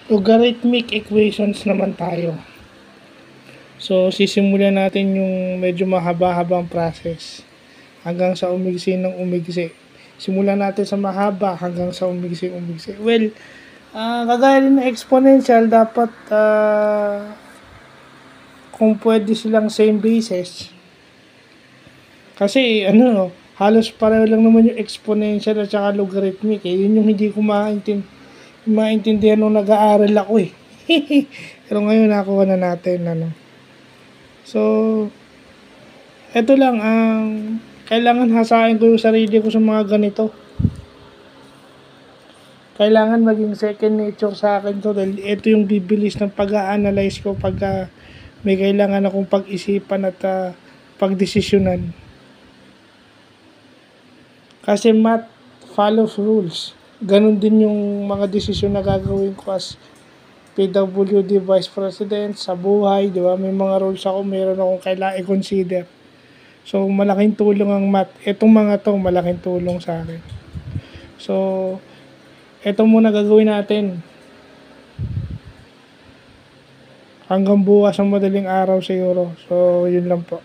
Logarithmic equations naman tayo. So, sisimulan natin yung medyo mahaba-habang process hanggang sa umigsi ng umigsi. Simulan natin sa mahaba hanggang sa umigsi. Well, kagaya rin ng exponential, dapat kung pwede silang same basis. Kasi halos pareho lang naman yung exponential at saka logarithmic. Yun yung hindi ko maintindihan nung nag-aaral ako eh. Pero ngayon nakuha na natin. So, eto lang, kailangan hasain ko yung sarili ko sa mga ganito. Kailangan maging second nature sa akin to dahil ito yung bibilis ng pag-a-analyze ko pagka may kailangan akong pag-isipan at pagdesisyonan. Kasi math follows rules. Ganon din yung mga desisyon na gagawin ko as PWD Vice President sa buhay, di ba? May mga rules ako, meron akong kailangan i-consider. So, malaking tulong ang math. Itong mga to, malaking tulong sa akin. So, ito muna gagawin natin. Hanggang bukas ang madaling araw siguro. So, yun lang po.